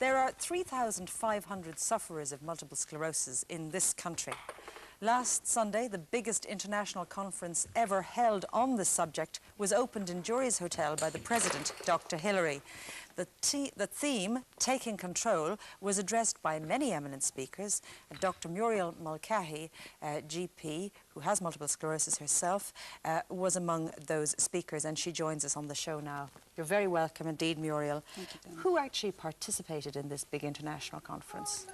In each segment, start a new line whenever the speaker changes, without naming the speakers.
There are 3,500 sufferers of multiple sclerosis in this country. Last Sunday, the biggest international conference ever held on this subject was opened in Jury's Hotel by the President, Dr. Hillary. The theme, Taking Control, was addressed by many eminent speakers. Dr. Muriel Mulcahy, GP, who has multiple sclerosis herself, was among those speakers, and she joins us on the show now. You're very welcome indeed, Muriel.
Thank you, Dana.
Who actually participated in this big international conference?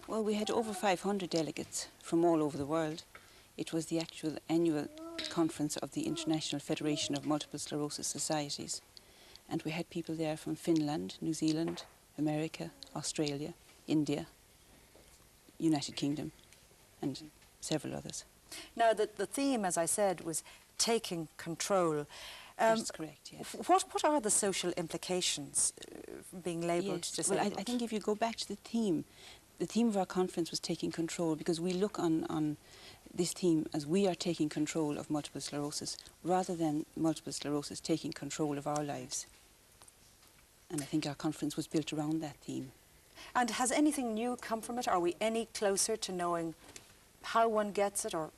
Well, we had over 500 delegates from all over the world. It was the actual annual conference of the International Federation of Multiple Sclerosis Societies. And we had people there from Finland, New Zealand, America, Australia, India, United Kingdom, and several others.
Now, the theme, as I said, was taking control.
That's correct, yes.
What are the social implications from being labelled disabled?
Well, I think if you go back to the theme of our conference was taking control, because we look on this theme as we are taking control of multiple sclerosis, rather than multiple sclerosis taking control of our lives. And I think our conference was built around that theme.
And has anything new come from it? Are we any closer to knowing how one gets it, or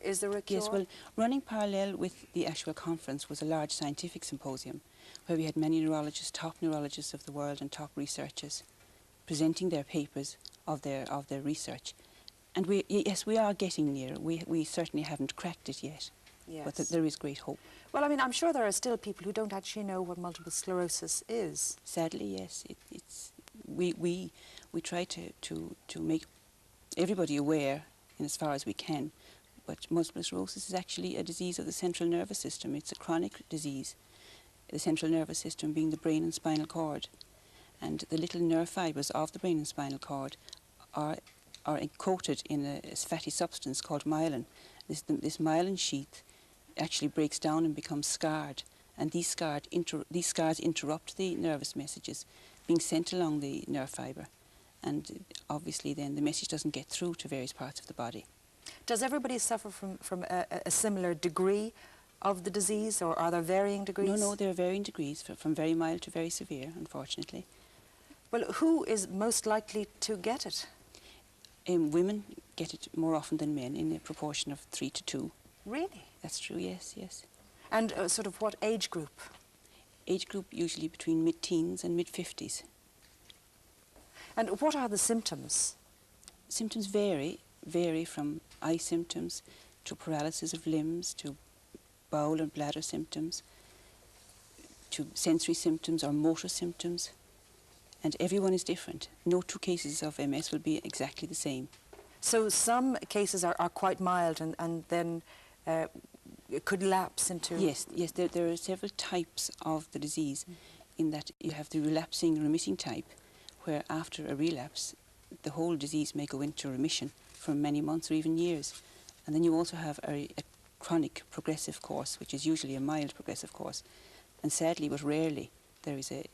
is there a cure?
Yes, well, running parallel with the actual conference was a large scientific symposium where we had many neurologists, top neurologists of the world and top researchers presenting their papers of their research. And yes, we are getting near. We certainly haven't cracked it yet.
Yes.
But there is great hope.
Well, I mean, I'm sure there are still people who don't actually know what multiple sclerosis is.
Sadly, yes. We try to make everybody aware in as far as we can. But multiple sclerosis is actually a disease of the central nervous system. It's a chronic disease. The central nervous system being the brain and spinal cord. And the little nerve fibres of the brain and spinal cord are coated in a fatty substance called myelin. This myelin sheath actually breaks down and becomes scarred, and these scars interrupt the nervous messages being sent along the nerve fibre, and obviously then the message doesn't get through to various parts of the body.
Does everybody suffer from a similar degree of the disease, or are there varying degrees?
No, there are varying degrees, from very mild to very severe, unfortunately.
Well, who is most likely to get it?
Women get it more often than men, in a proportion of 3 to 2.
Really?
That's true, yes, yes.
And sort of what age group?
Age group usually between mid-teens and mid-50s.
And what are the symptoms?
Symptoms vary from eye symptoms to paralysis of limbs, to bowel and bladder symptoms, to sensory symptoms or motor symptoms. And everyone is different. No two cases of MS will be exactly the same. So
some cases are quite mild and then it could lapse into...
Yes, there are several types of the disease, in that you have the relapsing remitting type, where after a relapse the whole disease may go into remission for many months or even years. And then you also have a chronic progressive course, which is usually a mild progressive course. And sadly, but rarely, there is a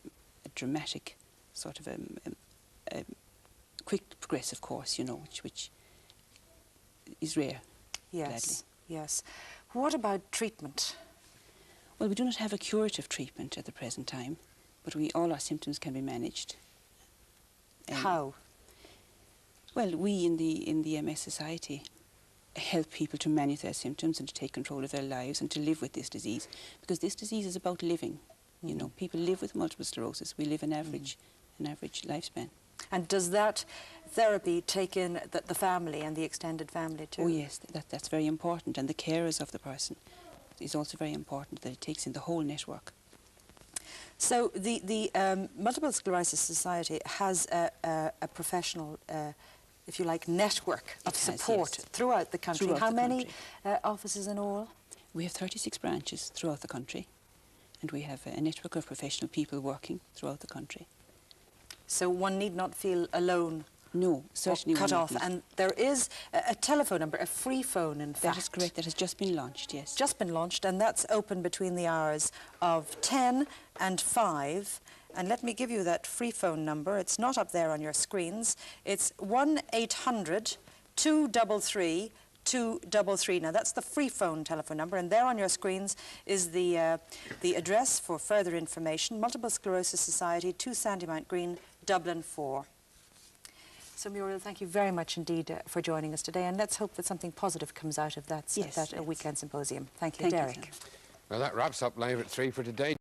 dramatic sort of a quick progressive course, you know, which is rare.
Yes,
gladly.
Yes. What about treatment?
Well, we do not have a curative treatment at the present time, but all our symptoms can be managed.
How?
Well, we in the MS Society help people to manage their symptoms and to take control of their lives and to live with this disease, because this disease is about living. You know, people live with multiple sclerosis. We live an average lifespan. And
does that therapy take in the family and the extended family too?
Oh yes, that's very important, and the carers of the person is also very important, that it takes in the whole network.
So the Multiple Sclerosis Society has a professional, if you like, network of support throughout the country. How many offices in all?
We have 36 branches throughout the country, and we have a network of professional people working throughout the country.
So one need not feel alone.
No, certainly
cut off. And there is a telephone number, a free phone, in fact.
That is correct. That has just been launched, yes.
Just been launched, and that's open between the hours of 10 and 5. And let me give you that free phone number. It's not up there on your screens. It's 1-800-233-233. Now, that's the free phone telephone number, and there on your screens is the address for further information. Multiple Sclerosis Society, 2 Sandymount Green, Dublin 4. So Muriel, thank you very much indeed for joining us today, and let's hope that something positive comes out of that,
Yes,
weekend symposium. Thank you,
Thank you,
Derek.
Sam.
Well, that wraps up Live at 3 for today.